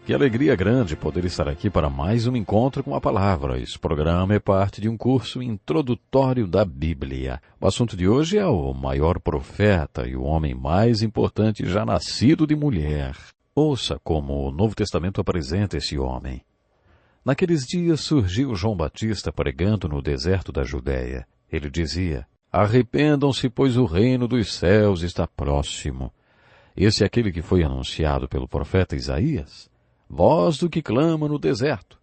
Que alegria grande poder estar aqui para mais um encontro com a palavra. Esse programa é parte de um curso introdutório da Bíblia. O assunto de hoje é o maior profeta e o homem mais importante já nascido de mulher. Ouça como o Novo Testamento apresenta esse homem. Naqueles dias surgiu João Batista pregando no deserto da Judéia. Ele dizia: arrependam-se, pois o reino dos céus está próximo. Esse é aquele que foi anunciado pelo profeta Isaías. Voz do que clama no deserto.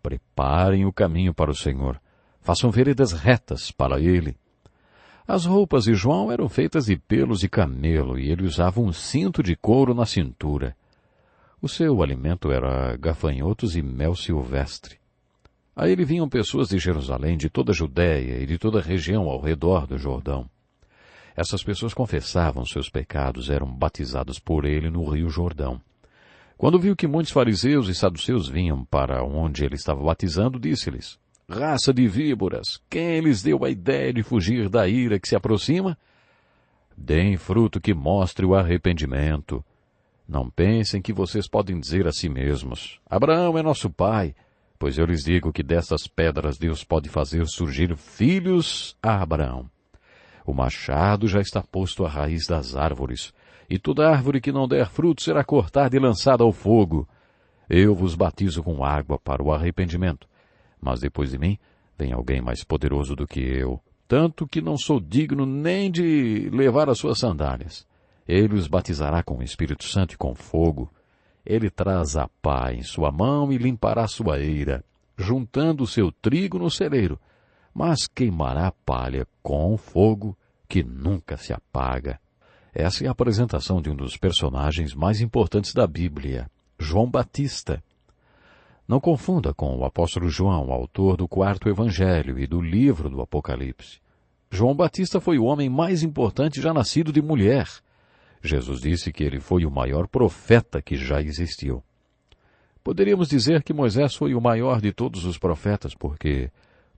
Preparem o caminho para o Senhor. Façam veredas retas para ele. As roupas de João eram feitas de pelos de camelo e ele usava um cinto de couro na cintura. O seu alimento era gafanhotos e mel silvestre. A ele vinham pessoas de Jerusalém, de toda a Judéia e de toda a região ao redor do Jordão. Essas pessoas confessavam seus pecados, eram batizadas por ele no rio Jordão. Quando viu que muitos fariseus e saduceus vinham para onde ele estava batizando, disse-lhes: raça de víboras, quem lhes deu a ideia de fugir da ira que se aproxima? Deem fruto que mostre o arrependimento. Não pensem que vocês podem dizer a si mesmos: Abraão é nosso pai, pois eu lhes digo que destas pedras Deus pode fazer surgir filhos a Abraão. O machado já está posto à raiz das árvores, e toda árvore que não der fruto será cortada e lançada ao fogo. Eu vos batizo com água para o arrependimento, mas depois de mim vem alguém mais poderoso do que eu, tanto que não sou digno nem de levar as suas sandálias. Ele os batizará com o Espírito Santo e com fogo. Ele traz a pá em sua mão e limpará sua eira, juntando o seu trigo no celeiro, mas queimará a palha com fogo que nunca se apaga. Essa é a apresentação de um dos personagens mais importantes da Bíblia, João Batista. Não confunda com o apóstolo João, autor do 4º Evangelho e do livro do Apocalipse. João Batista foi o homem mais importante já nascido de mulher. Jesus disse que ele foi o maior profeta que já existiu. Poderíamos dizer que Moisés foi o maior de todos os profetas, porque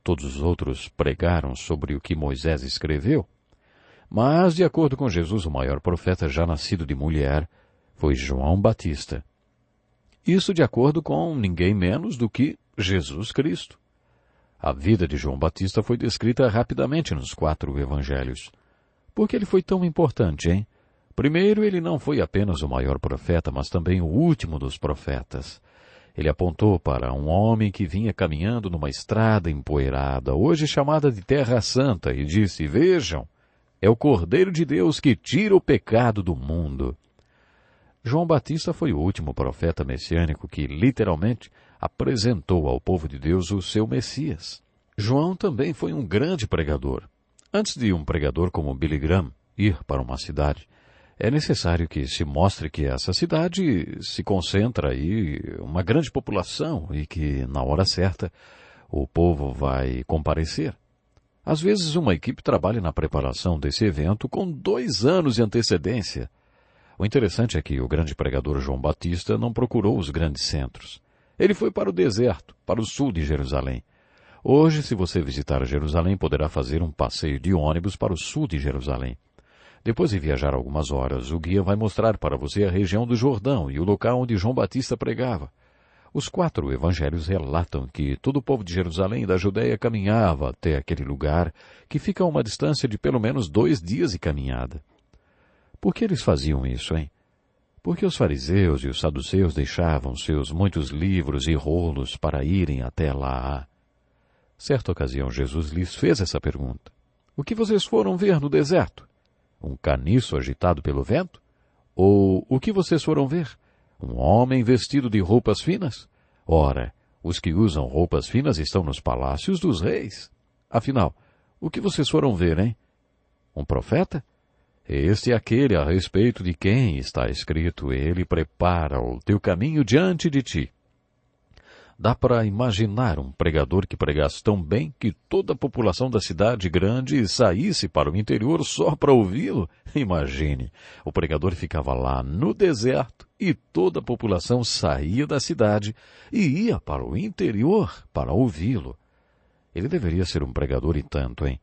todos os outros pregaram sobre o que Moisés escreveu. Mas, de acordo com Jesus, o maior profeta já nascido de mulher foi João Batista. Isso de acordo com ninguém menos do que Jesus Cristo. A vida de João Batista foi descrita rapidamente nos 4 evangelhos. Por que ele foi tão importante, hein? Primeiro, ele não foi apenas o maior profeta, mas também o último dos profetas. Ele apontou para um homem que vinha caminhando numa estrada empoeirada, hoje chamada de Terra Santa, e disse: vejam, é o Cordeiro de Deus que tira o pecado do mundo. João Batista foi o último profeta messiânico que, literalmente, apresentou ao povo de Deus o seu Messias. João também foi um grande pregador. Antes de um pregador como Billy Graham ir para uma cidade, é necessário que se mostre que essa cidade se concentra aí uma grande população e que, na hora certa, o povo vai comparecer. Às vezes, uma equipe trabalha na preparação desse evento com 2 anos de antecedência. O interessante é que o grande pregador João Batista não procurou os grandes centros. Ele foi para o deserto, para o sul de Jerusalém. Hoje, se você visitar Jerusalém, poderá fazer um passeio de ônibus para o sul de Jerusalém. Depois de viajar algumas horas, o guia vai mostrar para você a região do Jordão e o local onde João Batista pregava. Os 4 evangelhos relatam que todo o povo de Jerusalém e da Judéia caminhava até aquele lugar, que fica a uma distância de pelo menos 2 dias de caminhada. Por que eles faziam isso, hein? Porque os fariseus e os saduceus deixavam seus muitos livros e rolos para irem até lá. Certa ocasião, Jesus lhes fez essa pergunta: o que vocês foram ver no deserto? Um caniço agitado pelo vento? Ou o que vocês foram ver? Um homem vestido de roupas finas? Ora, os que usam roupas finas estão nos palácios dos reis. Afinal, o que vocês foram ver, hein? Um profeta? Este é aquele a respeito de quem está escrito: ele prepara o teu caminho diante de ti. Dá para imaginar um pregador que pregasse tão bem que toda a população da cidade grande saísse para o interior só para ouvi-lo? Imagine, o pregador ficava lá no deserto e toda a população saía da cidade e ia para o interior para ouvi-lo. Ele deveria ser um pregador e tanto, hein?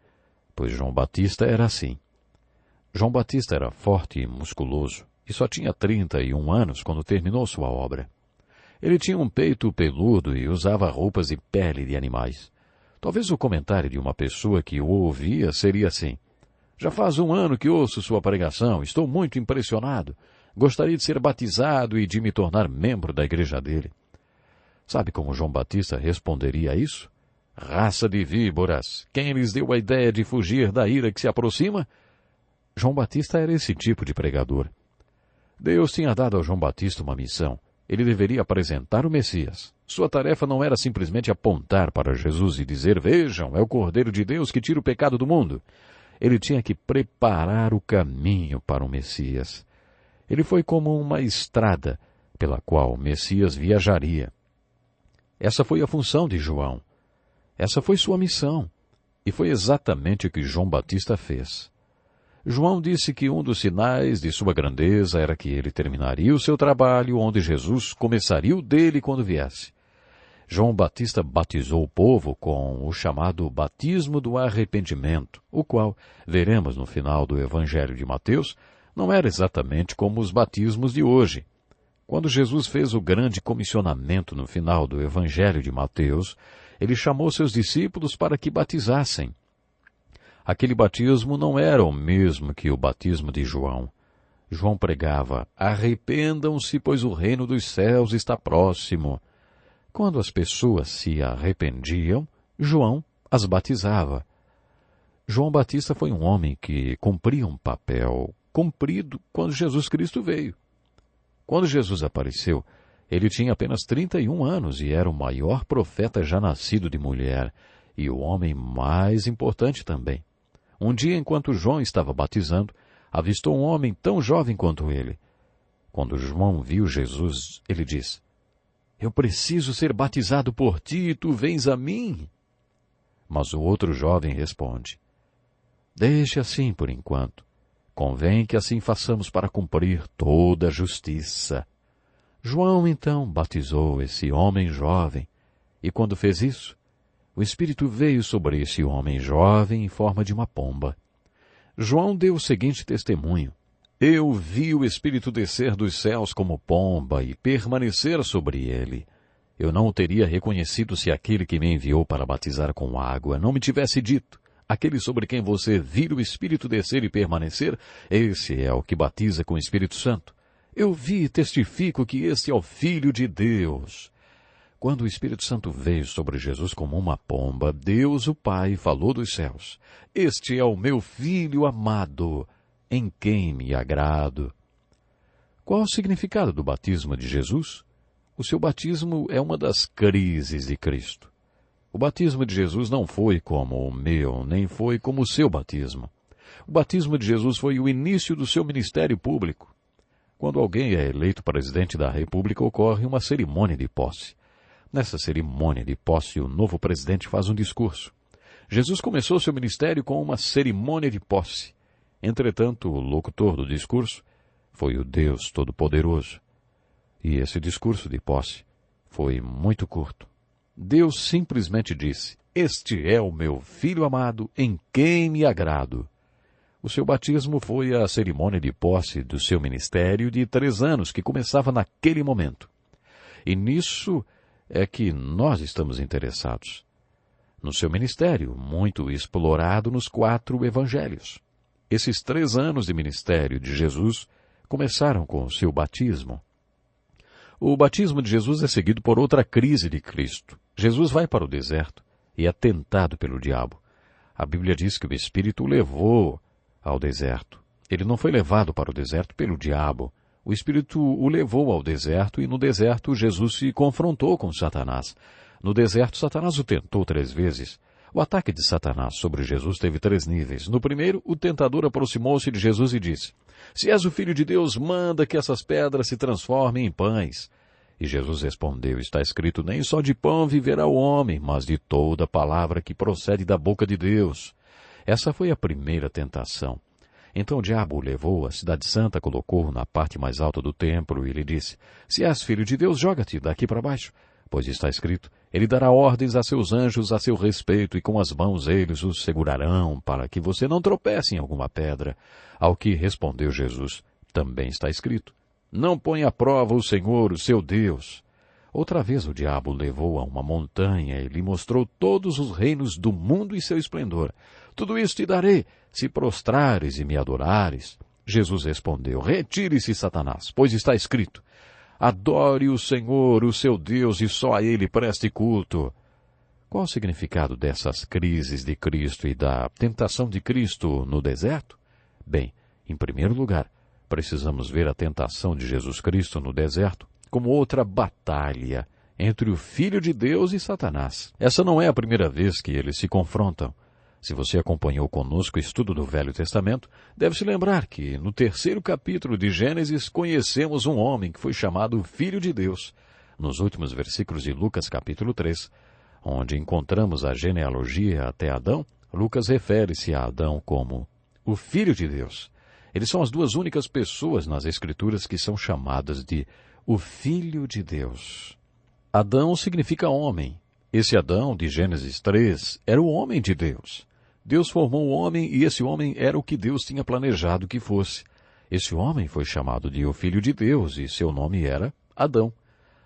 Pois João Batista era assim. João Batista era forte e musculoso e só tinha 31 anos quando terminou sua obra. Ele tinha um peito peludo e usava roupas de pele de animais. Talvez o comentário de uma pessoa que o ouvia seria assim: já faz 1 ano que ouço sua pregação, estou muito impressionado. Gostaria de ser batizado e de me tornar membro da igreja dele. Sabe como João Batista responderia a isso? Raça de víboras, quem lhes deu a ideia de fugir da ira que se aproxima? João Batista era esse tipo de pregador. Deus tinha dado a João Batista uma missão. Ele deveria apresentar o Messias. Sua tarefa não era simplesmente apontar para Jesus e dizer: vejam, é o Cordeiro de Deus que tira o pecado do mundo. Ele tinha que preparar o caminho para o Messias. Ele foi como uma estrada pela qual o Messias viajaria. Essa foi a função de João. Essa foi sua missão. E foi exatamente o que João Batista fez. João disse que um dos sinais de sua grandeza era que ele terminaria o seu trabalho onde Jesus começaria o dele quando viesse. João Batista batizou o povo com o chamado batismo do arrependimento, o qual, veremos no final do Evangelho de Mateus, não era exatamente como os batismos de hoje. Quando Jesus fez o grande comissionamento no final do Evangelho de Mateus, ele chamou seus discípulos para que batizassem. Aquele batismo não era o mesmo que o batismo de João. João pregava: arrependam-se, pois o reino dos céus está próximo. Quando as pessoas se arrependiam, João as batizava. João Batista foi um homem que cumpria um papel cumprido quando Jesus Cristo veio. Quando Jesus apareceu, ele tinha apenas 31 anos e era o maior profeta já nascido de mulher e o homem mais importante também. Um dia, enquanto João estava batizando, avistou um homem tão jovem quanto ele. Quando João viu Jesus, ele disse: eu preciso ser batizado por ti e tu vens a mim? Mas o outro jovem responde: deixe assim por enquanto. Convém que assim façamos para cumprir toda a justiça. João, então, batizou esse homem jovem, e quando fez isso, o Espírito veio sobre esse homem jovem em forma de uma pomba. João deu o seguinte testemunho: eu vi o Espírito descer dos céus como pomba e permanecer sobre ele. Eu não o teria reconhecido se aquele que me enviou para batizar com água não me tivesse dito: aquele sobre quem você vira o Espírito descer e permanecer, esse é o que batiza com o Espírito Santo. Eu vi e testifico que este é o Filho de Deus. Quando o Espírito Santo veio sobre Jesus como uma pomba, Deus o Pai falou dos céus: este é o meu Filho amado, em quem me agrado. Qual o significado do batismo de Jesus? O seu batismo é uma das crises de Cristo. O batismo de Jesus não foi como o meu, nem foi como o seu batismo. O batismo de Jesus foi o início do seu ministério público. Quando alguém é eleito presidente da República, ocorre uma cerimônia de posse. Nessa cerimônia de posse, o novo presidente faz um discurso. Jesus começou seu ministério com uma cerimônia de posse. Entretanto, o locutor do discurso foi o Deus Todo-Poderoso. E esse discurso de posse foi muito curto. Deus simplesmente disse: este é o meu Filho amado, em quem me agrado. O seu batismo foi a cerimônia de posse do seu ministério de 3 anos, que começava naquele momento. E nisso é que nós estamos interessados. No seu ministério, muito explorado nos 4 evangelhos. Esses 3 anos de ministério de Jesus começaram com o seu batismo. O batismo de Jesus é seguido por outra crise de Cristo. Jesus vai para o deserto e é tentado pelo diabo. A Bíblia diz que o Espírito o levou ao deserto. Ele não foi levado para o deserto pelo diabo. O Espírito o levou ao deserto e no deserto Jesus se confrontou com Satanás. No deserto, Satanás o tentou 3 vezes. O ataque de Satanás sobre Jesus teve 3 níveis. No primeiro, o tentador aproximou-se de Jesus e disse: se és o Filho de Deus, manda que essas pedras se transformem em pães. E Jesus respondeu: está escrito, nem só de pão viverá o homem, mas de toda palavra que procede da boca de Deus. Essa foi a primeira tentação. Então o diabo o levou à cidade santa, colocou-o na parte mais alta do templo e lhe disse: se és filho de Deus, joga-te daqui para baixo. Pois está escrito, ele dará ordens a seus anjos a seu respeito e com as mãos eles os segurarão para que você não tropece em alguma pedra. Ao que respondeu Jesus: também está escrito, não põe à prova o Senhor, o seu Deus. Outra vez o diabo o levou a uma montanha e lhe mostrou todos os reinos do mundo e seu esplendor. Tudo isso te darei, se prostrares e me adorares. Jesus respondeu, retire-se, Satanás, pois está escrito, adore o Senhor, o seu Deus, e só a Ele preste culto. Qual o significado dessas crises de Cristo e da tentação de Cristo no deserto? Bem, em primeiro lugar, precisamos ver a tentação de Jesus Cristo no deserto como outra batalha entre o Filho de Deus e Satanás. Essa não é a primeira vez que eles se confrontam. Se você acompanhou conosco o estudo do Velho Testamento, deve se lembrar que, no 3º capítulo de Gênesis, conhecemos um homem que foi chamado Filho de Deus. Nos últimos versículos de Lucas capítulo 3, onde encontramos a genealogia até Adão, Lucas refere-se a Adão como o Filho de Deus. Eles são as duas únicas pessoas nas Escrituras que são chamadas de o Filho de Deus. Adão significa homem. Esse Adão, de Gênesis 3, era o homem de Deus. Deus formou o homem e esse homem era o que Deus tinha planejado que fosse. Esse homem foi chamado de o Filho de Deus e seu nome era Adão.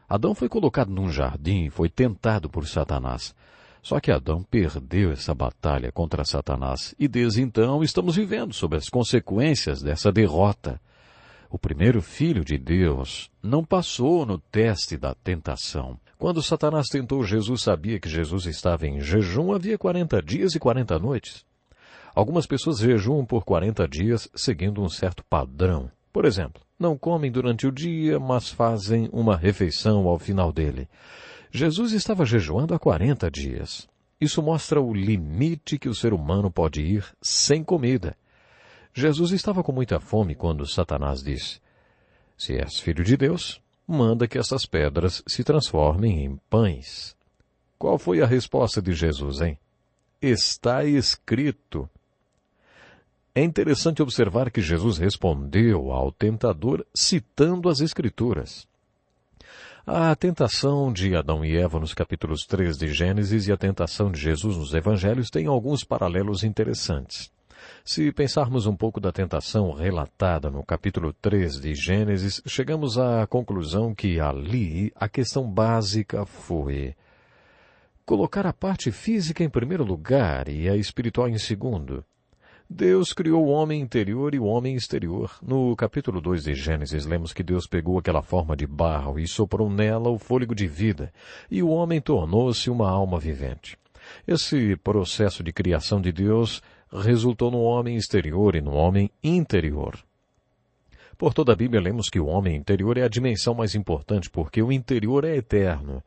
Adão foi colocado num jardim e foi tentado por Satanás. Só que Adão perdeu essa batalha contra Satanás e desde então estamos vivendo sob as consequências dessa derrota. O primeiro filho de Deus não passou no teste da tentação. Quando Satanás tentou Jesus, sabia que Jesus estava em jejum havia 40 dias e 40 noites. Algumas pessoas jejuam por 40 dias seguindo um certo padrão. Por exemplo, não comem durante o dia, mas fazem uma refeição ao final dele. Jesus estava jejuando há 40 dias. Isso mostra o limite que o ser humano pode ir sem comida. Jesus estava com muita fome quando Satanás disse, se és filho de Deus, manda que essas pedras se transformem em pães. Qual foi a resposta de Jesus, hein? Está escrito. É interessante observar que Jesus respondeu ao tentador citando as Escrituras. A tentação de Adão e Eva nos capítulos 3 de Gênesis e a tentação de Jesus nos Evangelhos têm alguns paralelos interessantes. Se pensarmos um pouco da tentação relatada no capítulo 3 de Gênesis, chegamos à conclusão que ali a questão básica foi colocar a parte física em primeiro lugar e a espiritual em segundo. Deus criou o homem interior e o homem exterior. No capítulo 2 de Gênesis, lemos que Deus pegou aquela forma de barro e soprou nela o fôlego de vida, e o homem tornou-se uma alma vivente. Esse processo de criação de Deus resultou no homem exterior e no homem interior. Por toda a Bíblia, lemos que o homem interior é a dimensão mais importante, porque o interior é eterno.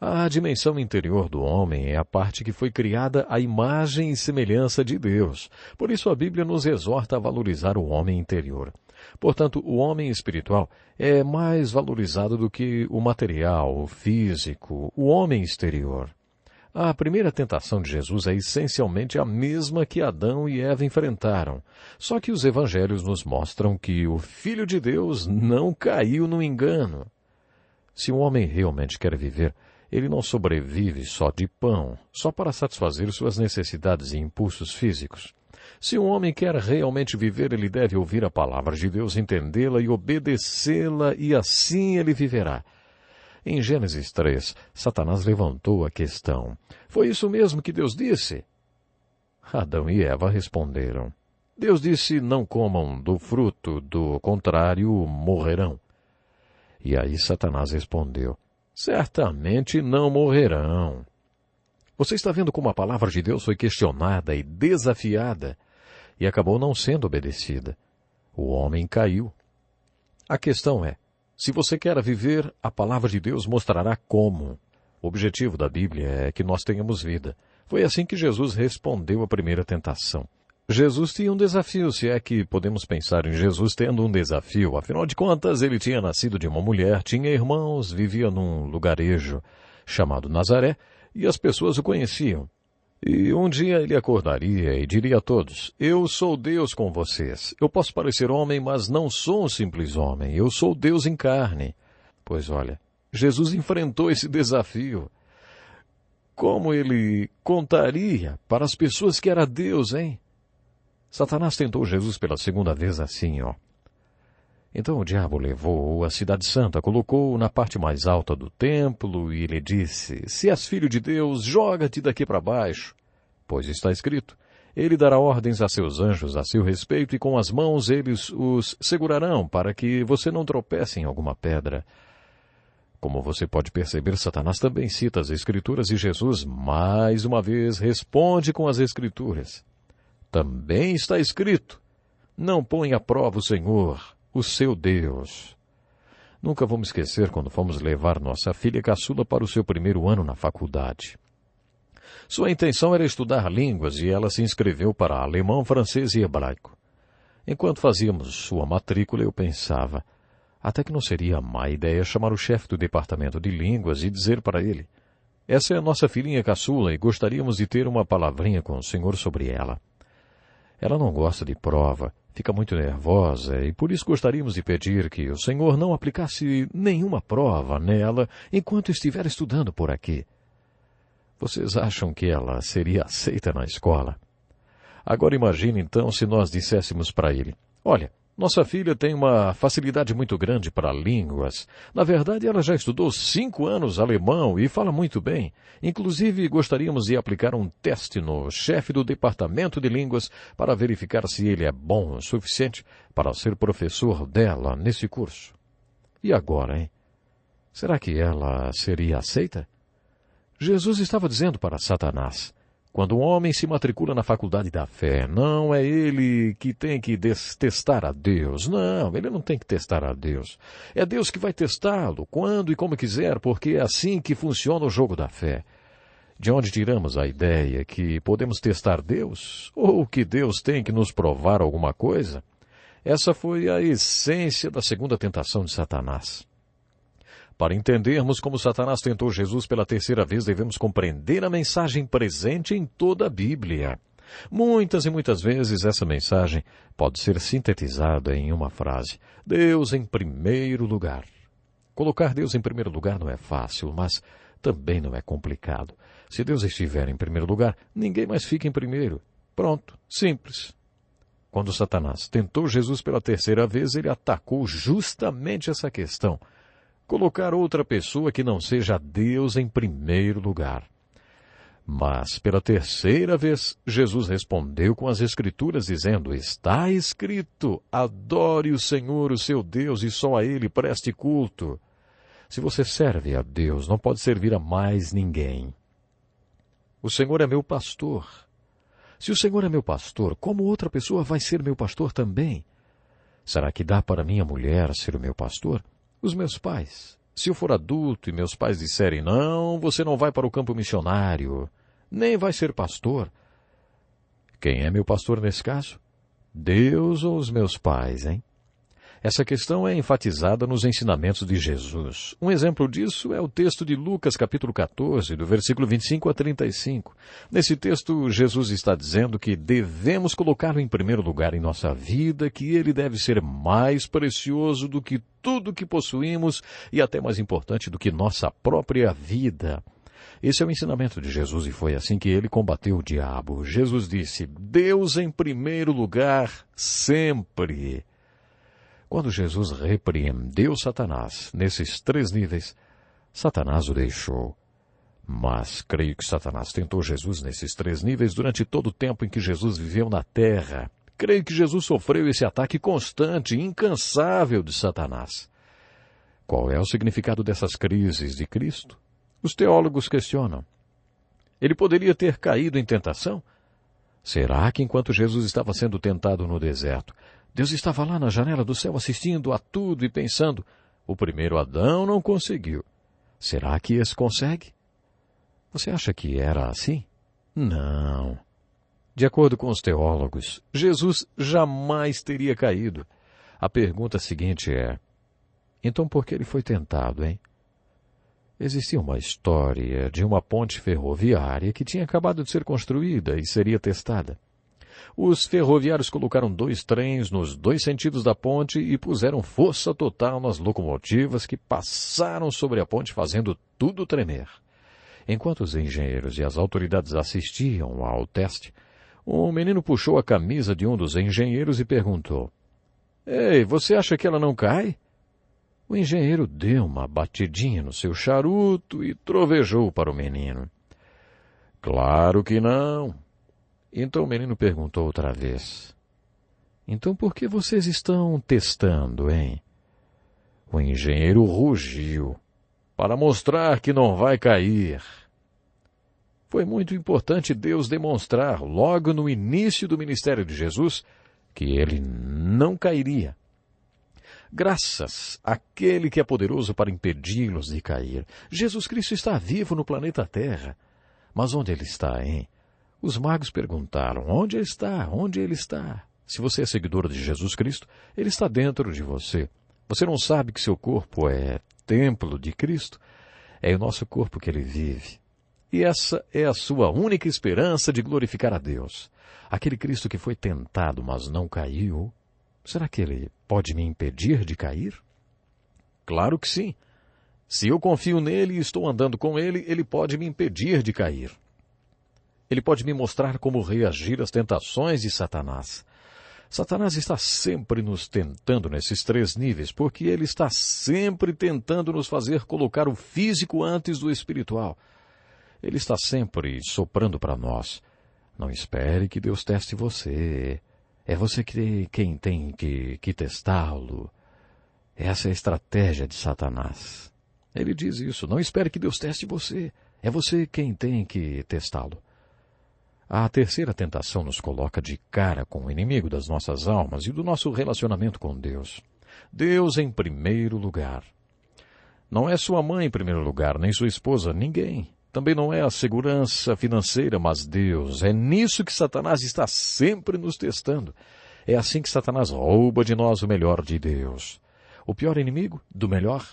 A dimensão interior do homem é a parte que foi criada à imagem e semelhança de Deus. Por isso a Bíblia nos exorta a valorizar o homem interior. Portanto, o homem espiritual é mais valorizado do que o material, o físico, o homem exterior. A primeira tentação de Jesus é essencialmente a mesma que Adão e Eva enfrentaram. Só que os evangelhos nos mostram que o Filho de Deus não caiu no engano. Se um homem realmente quer viver, ele não sobrevive só de pão, só para satisfazer suas necessidades e impulsos físicos. Se um homem quer realmente viver, ele deve ouvir a palavra de Deus, entendê-la e obedecê-la, e assim ele viverá. Em Gênesis 3, Satanás levantou a questão. Foi isso mesmo que Deus disse? Adão e Eva responderam. Deus disse, não comam do fruto, do contrário, morrerão. E aí Satanás respondeu, certamente não morrerão. Você está vendo como a palavra de Deus foi questionada e desafiada e acabou não sendo obedecida. O homem caiu. A questão é, se você quer viver, a palavra de Deus mostrará como. O objetivo da Bíblia é que nós tenhamos vida. Foi assim que Jesus respondeu à primeira tentação. Jesus tinha um desafio, se é que podemos pensar em Jesus tendo um desafio. Afinal de contas, ele tinha nascido de uma mulher, tinha irmãos, vivia num lugarejo chamado Nazaré, e as pessoas o conheciam. E um dia ele acordaria e diria a todos, eu sou Deus com vocês. Eu posso parecer homem, mas não sou um simples homem. Eu sou Deus em carne. Pois olha, Jesus enfrentou esse desafio. Como ele contaria para as pessoas que era Deus, hein? Satanás tentou Jesus pela segunda vez assim, Então o diabo levou-o à cidade santa, colocou-o na parte mais alta do templo e lhe disse: Se és filho de Deus, joga-te daqui para baixo. Pois está escrito: Ele dará ordens a seus anjos a seu respeito e com as mãos eles os segurarão para que você não tropece em alguma pedra. Como você pode perceber, Satanás também cita as Escrituras e Jesus, mais uma vez, responde com as Escrituras. Também está escrito: Não põe à prova o Senhor, o seu Deus. Nunca vamos esquecer quando fomos levar nossa filha caçula para o seu primeiro ano na faculdade. Sua intenção era estudar línguas e ela se inscreveu para alemão, francês e hebraico. Enquanto fazíamos sua matrícula, eu pensava, até que não seria má ideia chamar o chefe do departamento de línguas e dizer para ele: Essa é a nossa filhinha caçula e gostaríamos de ter uma palavrinha com o senhor sobre ela. Ela não gosta de prova, fica muito nervosa e por isso gostaríamos de pedir que o senhor não aplicasse nenhuma prova nela enquanto estiver estudando por aqui. Vocês acham que ela seria aceita na escola? Agora imagine então se nós disséssemos para ele: Olha, nossa filha tem uma facilidade muito grande para línguas. Na verdade, ela já estudou 5 anos alemão e fala muito bem. Inclusive, gostaríamos de aplicar um teste no chefe do departamento de línguas para verificar se ele é bom o suficiente para ser professor dela nesse curso. E agora, hein? Será que ela seria aceita? Jesus estava dizendo para Satanás: quando um homem se matricula na faculdade da fé, não é ele que tem que testar a Deus. Não, ele não tem que testar a Deus. É Deus que vai testá-lo, quando e como quiser, porque é assim que funciona o jogo da fé. De onde tiramos a ideia que podemos testar Deus? Ou que Deus tem que nos provar alguma coisa? Essa foi a essência da segunda tentação de Satanás. Para entendermos como Satanás tentou Jesus pela terceira vez, devemos compreender a mensagem presente em toda a Bíblia. Muitas e muitas vezes essa mensagem pode ser sintetizada em uma frase: Deus em primeiro lugar. Colocar Deus em primeiro lugar não é fácil, mas também não é complicado. Se Deus estiver em primeiro lugar, ninguém mais fica em primeiro. Pronto, simples. Quando Satanás tentou Jesus pela terceira vez, ele atacou justamente essa questão: colocar outra pessoa que não seja Deus em primeiro lugar. Mas, pela terceira vez, Jesus respondeu com as Escrituras, dizendo: Está escrito, adore o Senhor, o seu Deus, e só a Ele preste culto. Se você serve a Deus, não pode servir a mais ninguém. O Senhor é meu pastor. Se o Senhor é meu pastor, como outra pessoa vai ser meu pastor também? Será que dá para minha mulher ser o meu pastor? Os meus pais. Se eu for adulto e meus pais disserem: não, você não vai para o campo missionário, nem vai ser pastor. Quem é meu pastor nesse caso? Deus ou os meus pais, hein? Essa questão é enfatizada nos ensinamentos de Jesus. Um exemplo disso é o texto de Lucas, capítulo 14, do versículo 25 a 35. Nesse texto, Jesus está dizendo que devemos colocá-lo em primeiro lugar em nossa vida, que ele deve ser mais precioso do que tudo que possuímos e até mais importante do que nossa própria vida. Esse é o ensinamento de Jesus e foi assim que ele combateu o diabo. Jesus disse: Deus em primeiro lugar, sempre. Quando Jesus repreendeu Satanás nesses 3 níveis, Satanás o deixou. Mas creio que Satanás tentou Jesus nesses 3 níveis durante todo o tempo em que Jesus viveu na terra. Creio que Jesus sofreu esse ataque constante e incansável de Satanás. Qual é o significado dessas crises de Cristo? Os teólogos questionam. Ele poderia ter caído em tentação? Será que enquanto Jesus estava sendo tentado no deserto, Deus estava lá na janela do céu assistindo a tudo e pensando: o primeiro Adão não conseguiu. Será que esse consegue? Você acha que era assim? Não. De acordo com os teólogos, Jesus jamais teria caído. A pergunta seguinte é: então por que ele foi tentado, hein? Existia uma história de uma ponte ferroviária que tinha acabado de ser construída e seria testada. Os ferroviários colocaram 2 trens nos 2 sentidos da ponte e puseram força total nas locomotivas que passaram sobre a ponte, fazendo tudo tremer. Enquanto os engenheiros e as autoridades assistiam ao teste, um menino puxou a camisa de um dos engenheiros e perguntou: Ei, você acha que ela não cai? O engenheiro deu uma batidinha no seu charuto e trovejou para o menino. Claro que não. Então o menino perguntou outra vez. Então por que vocês estão testando, hein? O engenheiro rugiu. Para mostrar que não vai cair. Foi muito importante Deus demonstrar, logo no início do ministério de Jesus, que ele não cairia. Graças àquele que é poderoso para impedi-los de cair. Jesus Cristo está vivo no planeta Terra. Mas onde ele está, hein? Os magos perguntaram, onde ele está? Onde ele está? Se você é seguidor de Jesus Cristo, ele está dentro de você. Você não sabe que seu corpo é templo de Cristo? É o nosso corpo que ele vive. E essa é a sua única esperança de glorificar a Deus. Aquele Cristo que foi tentado, mas não caiu. Será que ele pode me impedir de cair? Claro que sim. Se eu confio nele e estou andando com ele, ele pode me impedir de cair. Ele pode me mostrar como reagir às tentações de Satanás. Satanás está sempre nos tentando nesses 3 níveis, porque ele está sempre tentando nos fazer colocar o físico antes do espiritual. Ele está sempre soprando para nós. Não espere que Deus teste você. É você quem tem que testá-lo. Essa é a estratégia de Satanás. Ele diz isso. Não espere que Deus teste você. É você quem tem que testá-lo. A terceira tentação nos coloca de cara com o inimigo das nossas almas e do nosso relacionamento com Deus. Deus em primeiro lugar. Não é sua mãe em primeiro lugar, nem sua esposa, ninguém. Também não é a segurança financeira, mas Deus. É nisso que Satanás está sempre nos testando. É assim que Satanás rouba de nós o melhor de Deus. O pior inimigo do melhor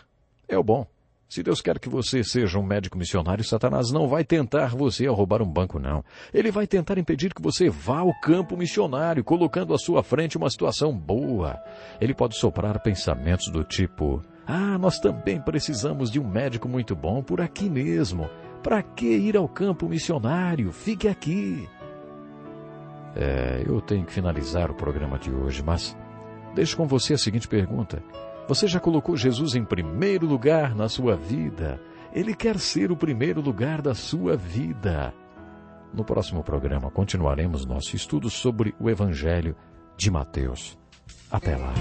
é o bom. Se Deus quer que você seja um médico missionário, Satanás não vai tentar você a roubar um banco, não. Ele vai tentar impedir que você vá ao campo missionário, colocando à sua frente uma situação boa. Ele pode soprar pensamentos do tipo, nós também precisamos de um médico muito bom por aqui mesmo. Para que ir ao campo missionário? Fique aqui. Eu tenho que finalizar o programa de hoje, mas deixo com você a seguinte pergunta. Você já colocou Jesus em primeiro lugar na sua vida? Ele quer ser o primeiro lugar da sua vida. No próximo programa continuaremos nosso estudo sobre o Evangelho de Mateus. Até lá.